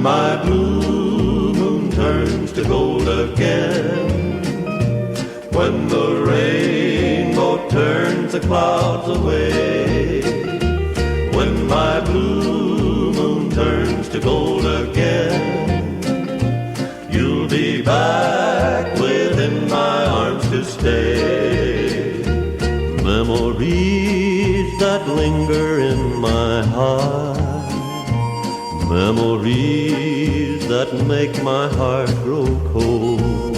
When my blue moon turns to gold again, when the rainbow turns the clouds away, when my blue moon turns to gold again, you'll be back within my arms to stay. Memories that linger in my heart, memories that make my heart grow cold,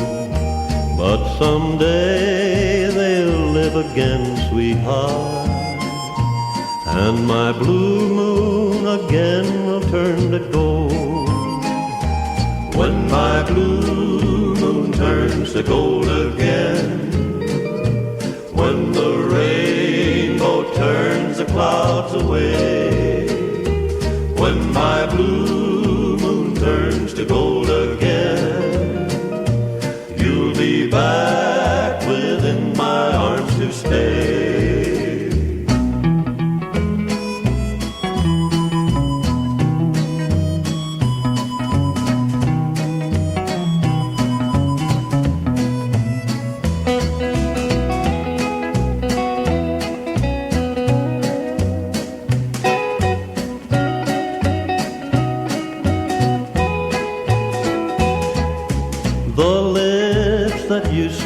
but someday they'll live again, sweetheart, and my blue moon again will turn to gold. When my blue moon turns to gold again, when the rainbow turns the clouds away, when my blue moon turns to gold again, you'll be back within my arms to stay.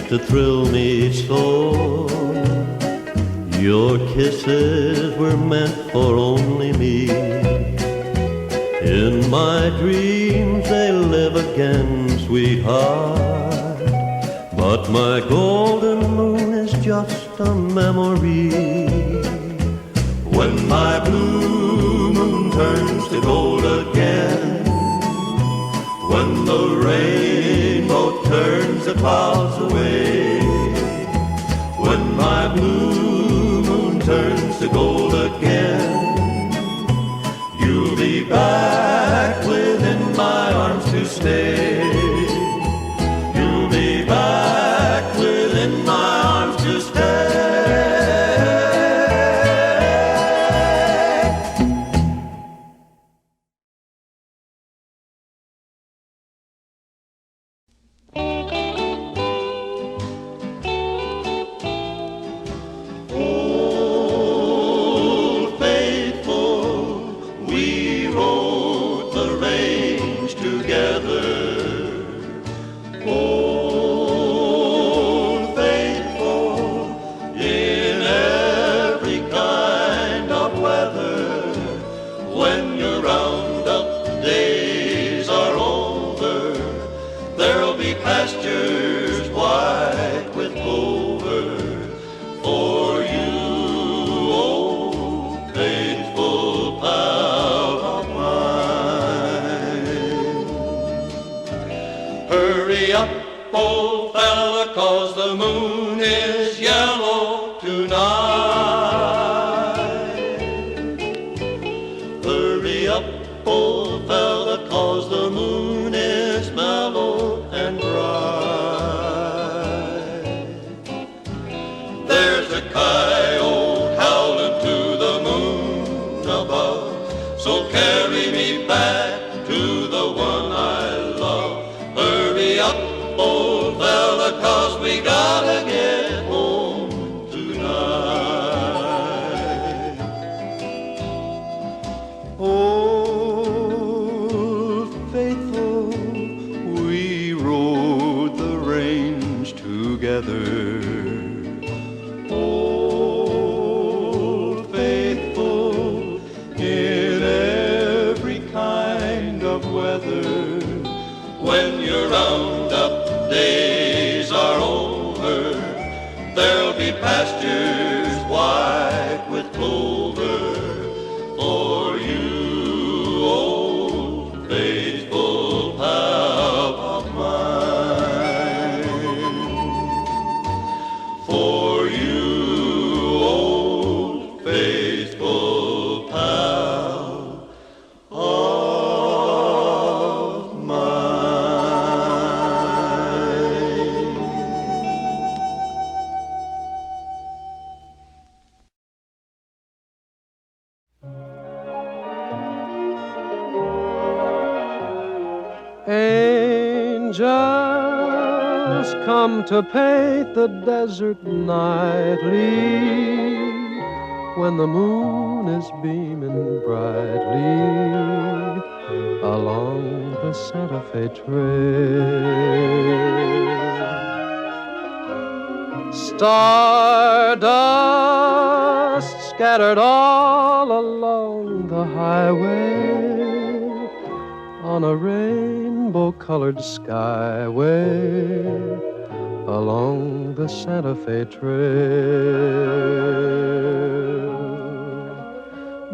To thrill me so, your kisses were meant for only me. In my dreams they live again, sweetheart, but my golden moon is just a memory. When my blue moon turns to gold again, when the rainbow turns the clouds away, when my blue moon turns to gold again, you'll be back within my arms to stay. You'll be back within my arms to stay. Old fella, 'cause we gotta get angels come to paint the desert nightly when the moon is beaming brightly along the Santa Fe Trail. Stardust scattered all along the highway on a rainbow-colored skyway along the Santa Fe Trail.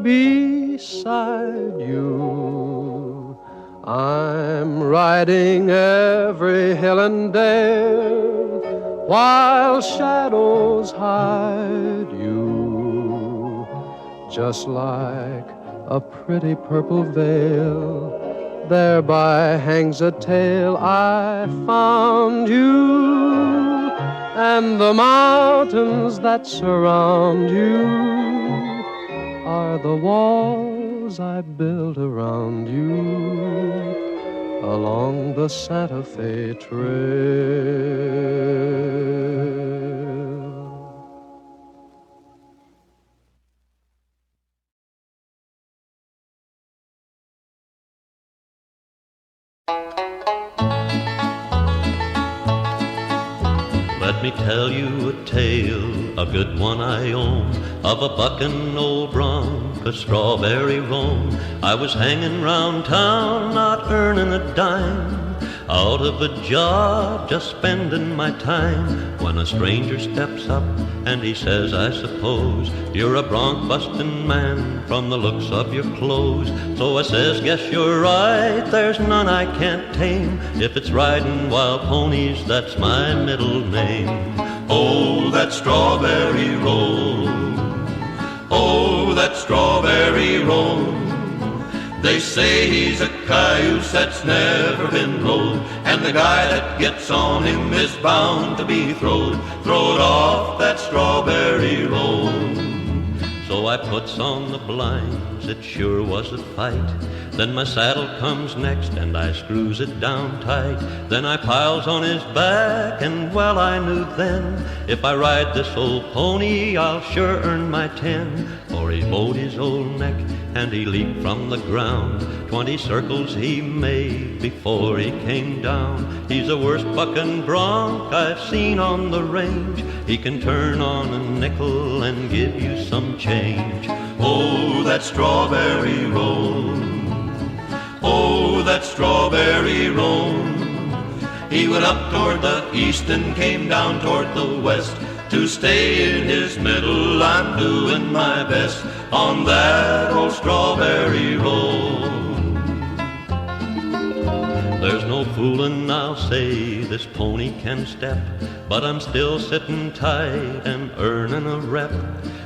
Beside you, I'm riding every hill and dale while shadows hide you, just like a pretty purple veil. Thereby hangs a tale. I found you, and the mountains that surround you are the walls I built around you along the Santa Fe Trail. Let me tell you a tale, a good one I own, of a buckin' old bronc, a Strawberry Roan. I was hanging round town, not earning a dime, out of a job, just spending my time, when a stranger steps up and he says, I suppose you're a bronc-bustin' man from the looks of your clothes. So I says, guess you're right, there's none I can't tame. If it's riding wild ponies, that's my middle name. Oh, that Strawberry Roan, oh, that Strawberry Roan. They say he's a cayuse that's never been rode, and the guy that gets on him is bound to be throwed off that Strawberry Roan. So I puts on the blinds, it sure was a fight. Then my saddle comes next and I screws it down tight. Then I piles on his back, and well I knew then, if I ride this old pony I'll sure earn my 10. For he bowed his old neck and he leaped from the ground. 20 circles he made before he came down. He's the worst bucking bronc I've seen on the range. He can turn on a nickel and give you some change. Oh, that Strawberry Roan, oh, that Strawberry Roan. He went up toward the east and came down toward the west. To stay in his middle, I'm doing my best on that old Strawberry Roan. There's no foolin', I'll say, this pony can step, but I'm still sittin' tight and earnin' a rep.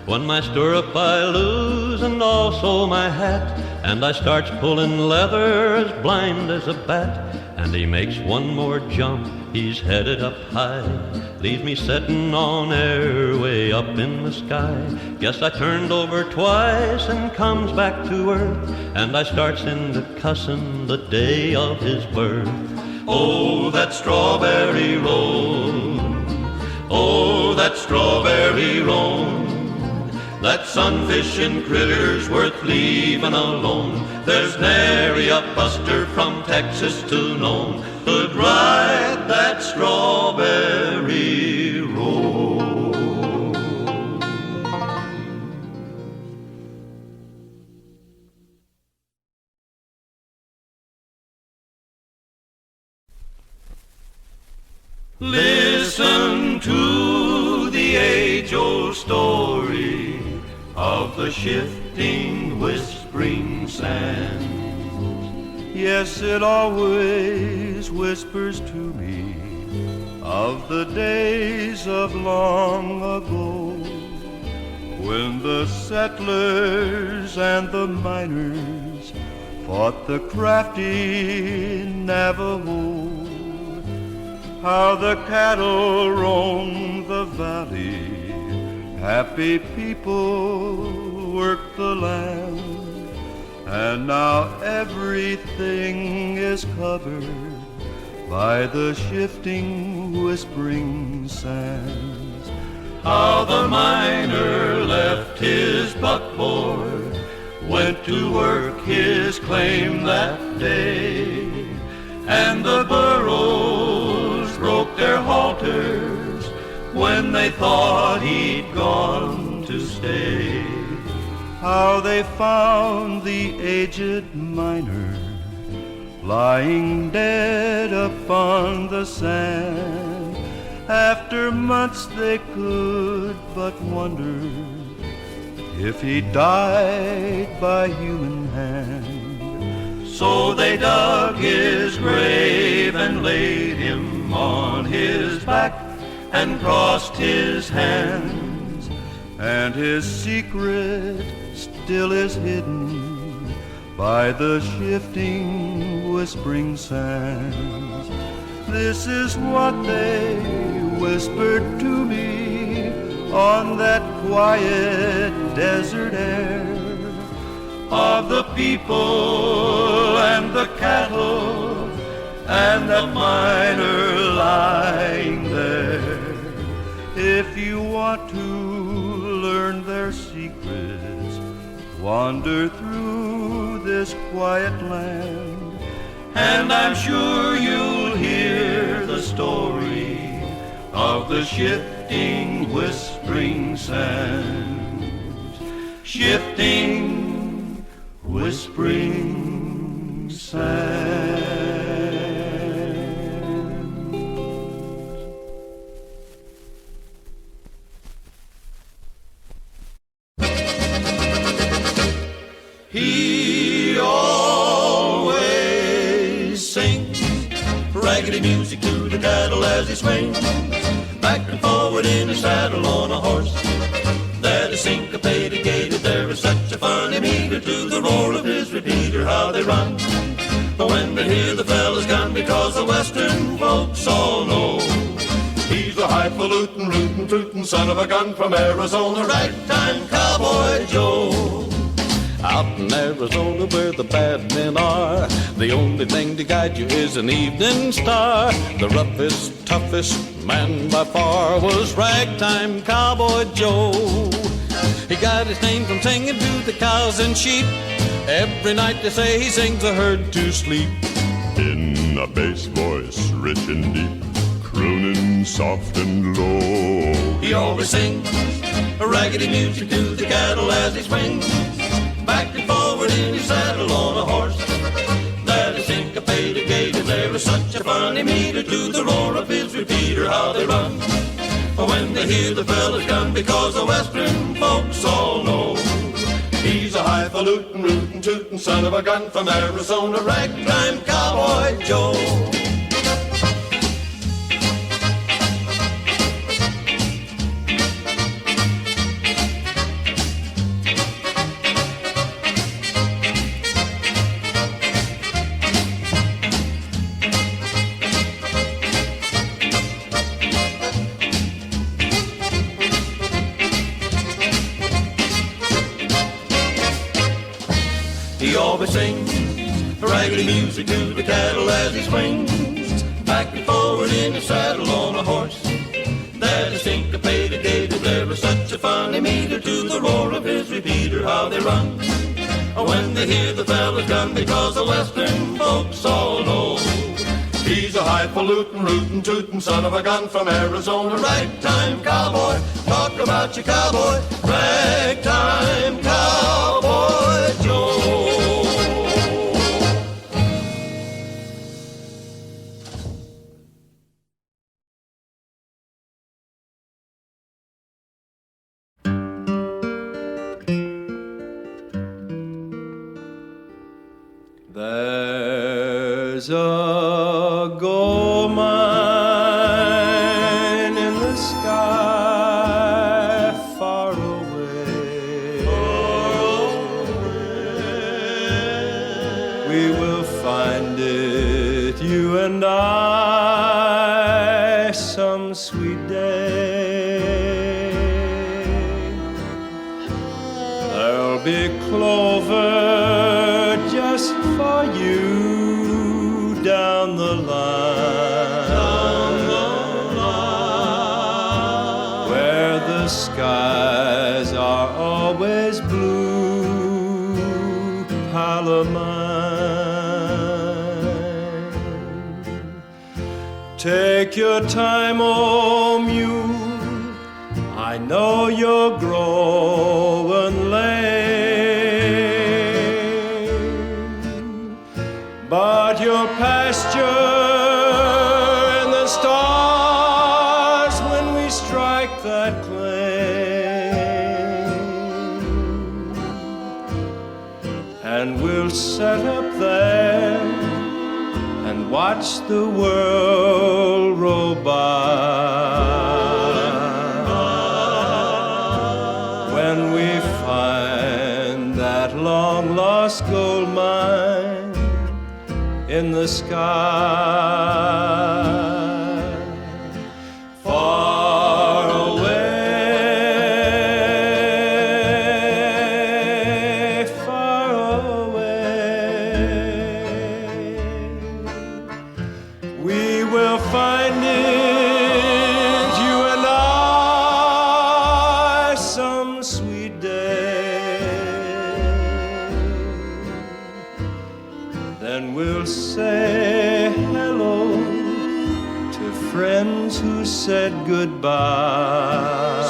When my stirrup I lose and also my hat, and I starts pullin' leather as blind as a bat. And he makes one more jump, he's headed up high, leaves me settin' on air way up in the sky. Guess I turned over twice and comes back to earth, and I starts into cussin' the day of his birth. Oh, that Strawberry Roan, oh, that Strawberry Roan. That sunfishin' critter's worth leavin' alone. There's nary a buster from Texas to Nome could ride that Strawberry Roan. Listen to the age-old story of the shifting, whispering sands. Yes, it always whispers to me of the days of long ago, when the settlers and the miners fought the crafty Navajo. How the cattle roamed the valley, happy people worked the land, and now everything is covered by the shifting, whispering sands. How the miner left his buckboard, went to work his claim that day, and the burros broke their halters when they thought he'd gone to stay. How they found the aged miner lying dead upon the sand. After months they could but wonder if he died by human hand. So they dug his grave and laid him on his back and crossed his hands. And his secret still is hidden by the shifting, whispering sands. This is what they whispered to me on that quiet desert air, of the people and the cattle and the miner lying there. If you want to learn their secrets, wander through this quiet land, and I'm sure you'll hear the story of the shifting, whispering sands. Shifting, whispering sands. He always sings raggedy music to the cattle as he swings back and forward in his saddle on a horse that is syncopated, gated. There is such a funny meter to the roar of his repeater, how they run when they hear the fella's gun, because the western folks all know he's the highfalutin, rootin', tootin' son of a gun from Arizona, Ragtime Cowboy Joe. Out in Arizona where the bad men are, the only thing to guide you is an evening star. The roughest, toughest man by far was Ragtime Cowboy Joe. He got his name from singing to the cows and sheep. Every night they say he sings the herd to sleep. In a bass voice, rich and deep, crooning soft and low. He always sings raggedy music to the cattle as he swings back and forward in his saddle on a horse that is syncopated, gated. There is such a funny meter to the roar of his repeater, how they run when they hear the fella's gun, because the western folks all know he's a highfalutin, rootin', tootin' son of a gun from Arizona, Ragtime Cowboy Joe. He always sings raggedy music to the cattle as he swings back and forward in his saddle on a horse that is syncopated, gated. There is such a funny meter to the roar of his repeater, how they run when they hear the fella's gun, because the western folks all know he's a highfalutin, rootin', tootin' son of a gun from Arizona, Ragtime Cowboy. Talk about your cowboy, Ragtime Cowboy Joe. There's a gold mine in the sky far away. We will find it, you and I, some sweet day. There'll be clover just for you down the the line, where the skies are always blue, Palomine. Take your time, oh mule, I know you're growing lame, but your pasture in the stars when we strike that claim, and we'll set up there and watch the world roll by. When we find that long-lost gold mine in the sky, far away, far away, we will find it, you and I, some sweet day. Then we'll say hello to friends who said goodbye.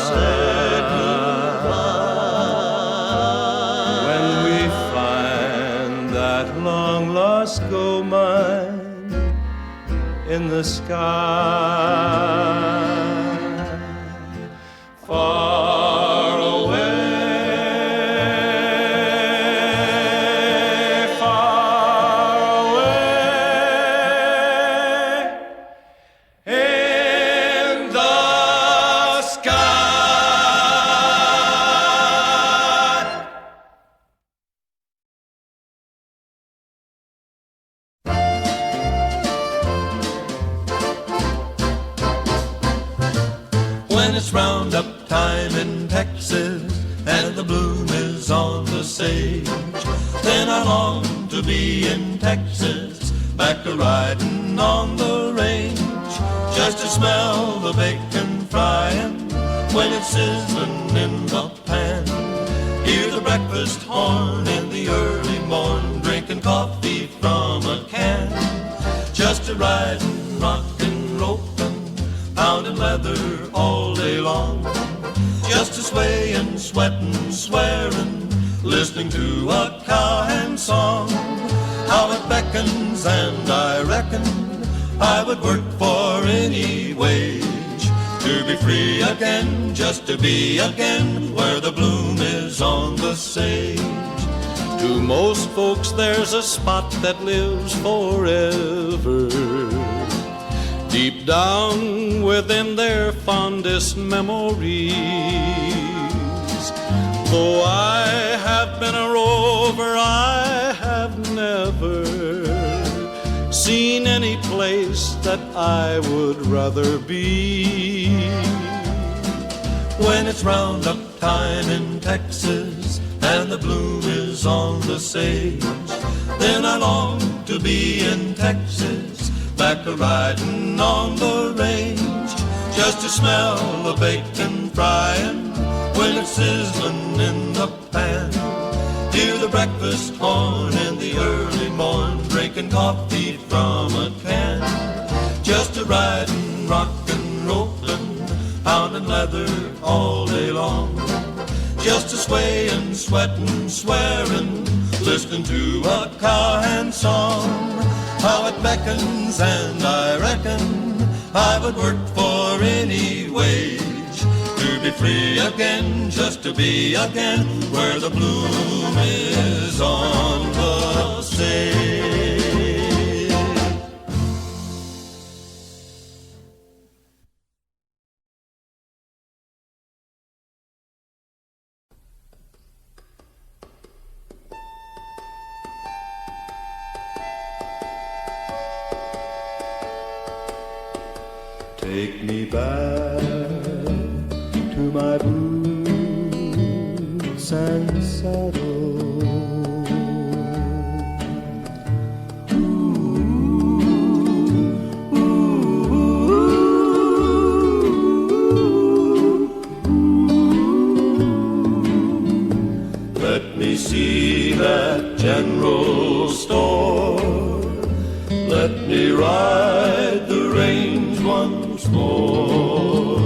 When we find that long-lost gold mine in the sky, far away, far away, in the sky. When it's roundup time in Texas and the bloom is on the sage, then I long to be in Texas, back a riding on the range, just to smell the bacon frying when it's sizzling in the pan, hear the breakfast horn in the early morn, drinking coffee from a can, just to ride and rock and roll, pounding leather all day long, just to sway and sweat and swearing, listening to a cowhand song. How it beckons, and I reckon I would work for any wage to be free again, just to be again where the bloom is on the sage. To most folks there's a spot that lives forever, deep down within their fondest memories. Though I have been a rover, I have never seen any place that I would rather be. When it's roundup time in Texas and the bloom is on the sage, then I long to be in Texas, back a riding on the range, just to smell the bacon frying when it's sizzling in the pan, hear the breakfast horn in the early morn, drinking coffee from a can, just to ride and rock and rollin', pounding leather all day long, just to sway and sweat and swearing, listening to a cowhand song. How it beckons, and I reckon I would work for any wage to be free again, just to be again where the bloom is on the stage. Take me back to my boots and saddle. Ooh, Let me see that general store. Let me ride the range once more.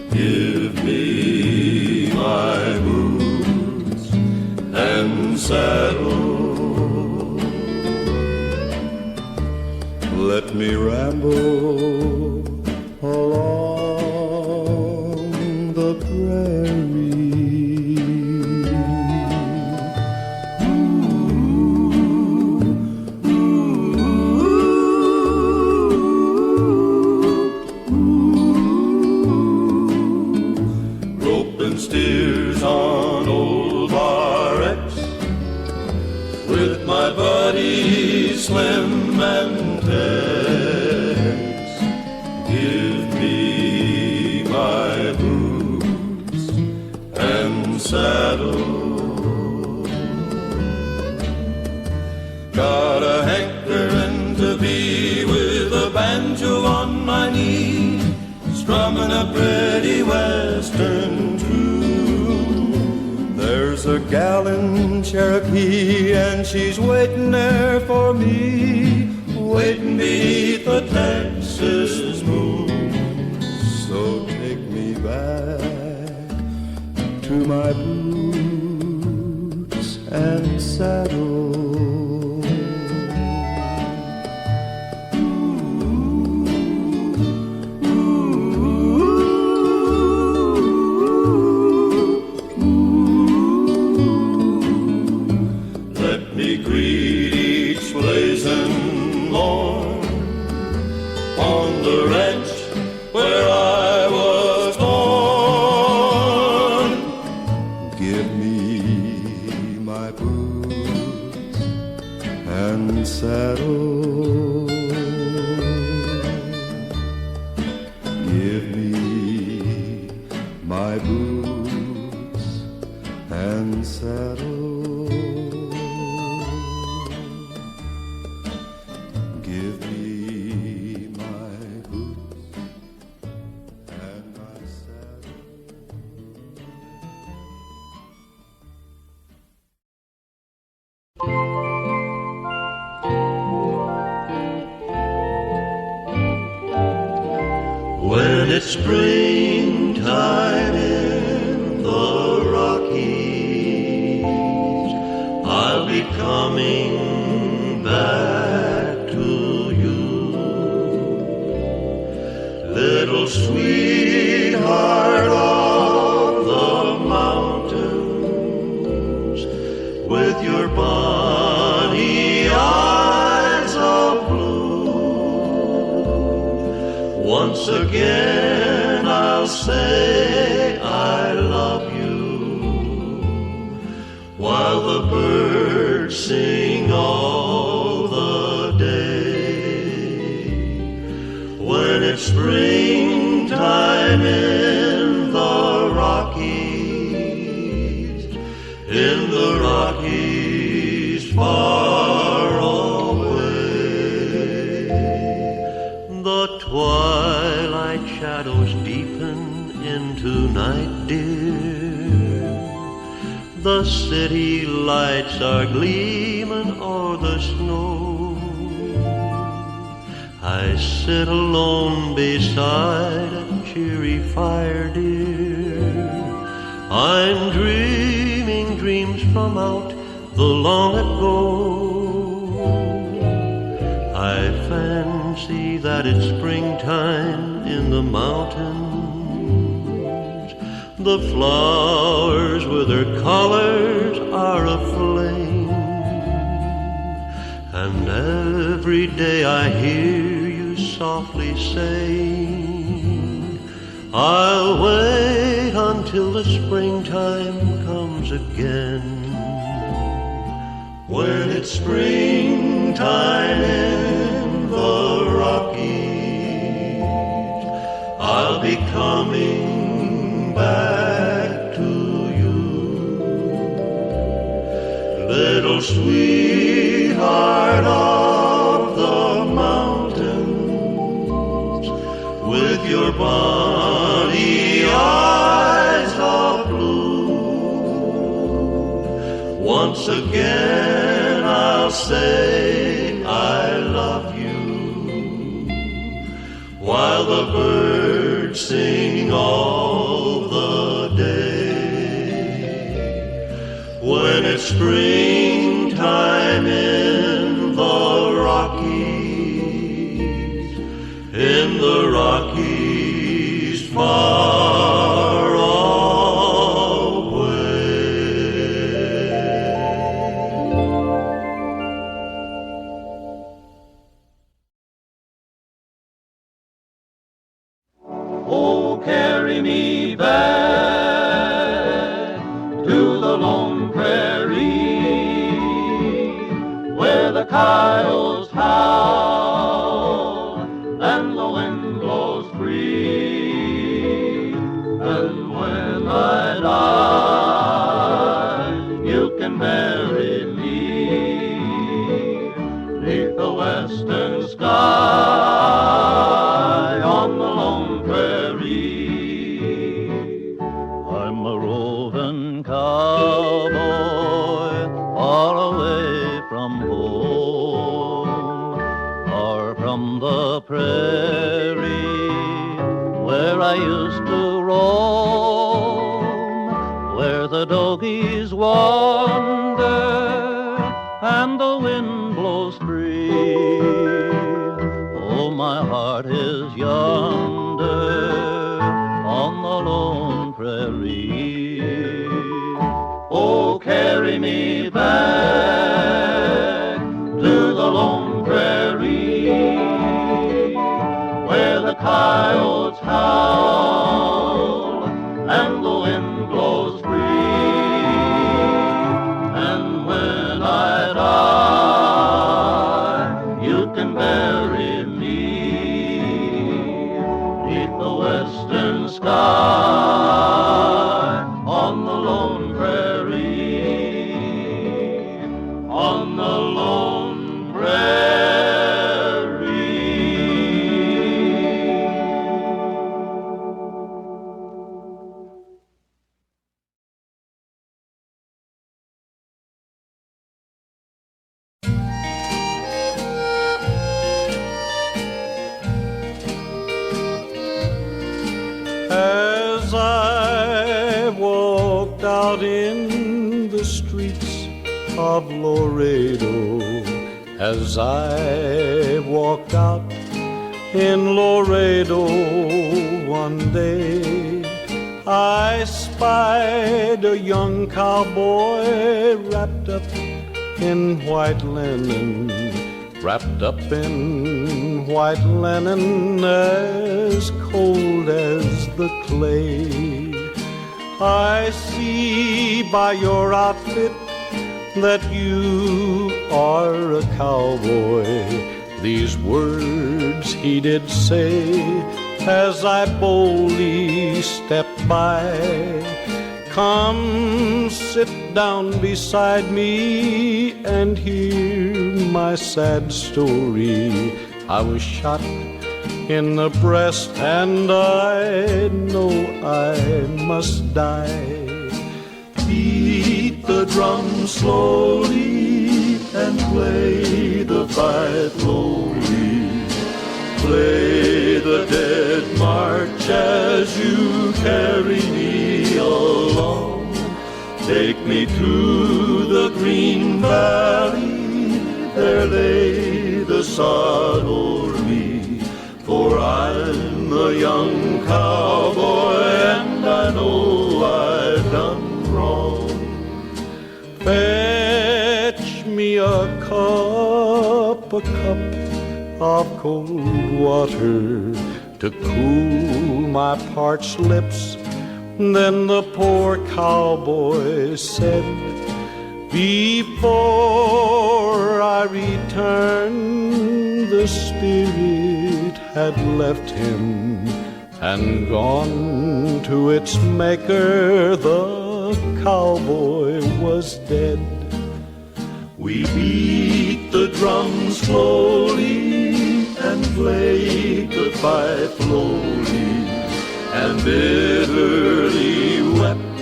Give me my boots and saddle. Let me ramble along the prairie. Steers on old RX with my buddies Slim and Tex. Give me my boots and saddle. Got a hankering to be with a banjo on my knee, strumming a pretty western tune. There's a gal in Cherokee and she's waiting there for me, waiting beneath the Texas moon. So take me back to my boots and saddle. Greet each blazing morn on the ranch where I was born. Give me my boots and saddle. Give me my boots and saddle. When it's springtime in the Rockies, I'll be coming back to you, little sweetheart of the mountains, with your bonny eyes of blue. Once again I'll say I love you, while the birds sing all the day. When it's springtime in the Rockies, far away, the twilight shadows deepen into night, dear. The city lights are gleaming o'er the snow. I sit alone beside a cheery fire, dear. I'm dreaming dreams from out the long ago. I fancy that it's springtime in the mountains. The flowers with their colors are aflame, and every day I hear you softly saying, I'll wait until the springtime comes again. When it's springtime in the Rockies, I'll be coming back to you, little sweetheart of the mountains, with your bonny eyes of blue. Once again I'll say I love you, while the birds sing all the day. When it's springtime in the Rockies far away. Oh, carry me back to the lone prairie, where the coyotes howl and the wind blows free. And when I die, you can bury me 'neath the western sky on the lone prairie. I'm a roving cowboy, far away from home, far from the prairie where I used to roam, where the dogies wander and the wind blows free. Oh, my heart is yonder on the lone prairie. Oh, carry me back to the lone prairie, where the coyotes howl and the wind blows free. And when I die, you can bury me 'neath the western sky on the lone prairie, on the lone prairie. As I walked out in the streets of Laredo, as I walked out in Laredo one day, I spied a young cowboy wrapped up in white linen, wrapped up in white linen, as cold as the clay. I see by your outfit that you are a cowboy. These words he did say as I boldly stepped by. Come sit down beside me and hear my sad story. I was shot in the breast and I know I must die. Beat the drum slowly and play the fife slowly. Play the dead march as you carry me along. Take me to the green valley, there lay the sod o'er me. For I'm a young cowboy and I know I've done wrong. Fetch me a cup of cold water to cool my parched lips. Then the poor cowboy said, before I returned, the spirit had left him and gone to its maker. The cowboy was dead. We beat the drums slowly and played the fife slowly and bitterly wept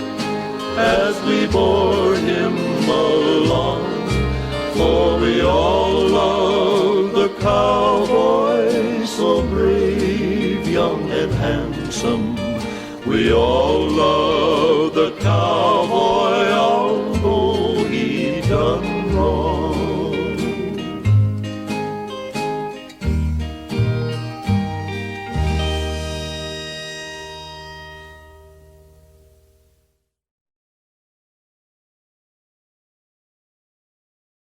as we bore him along. young and handsome. We all love the cowboy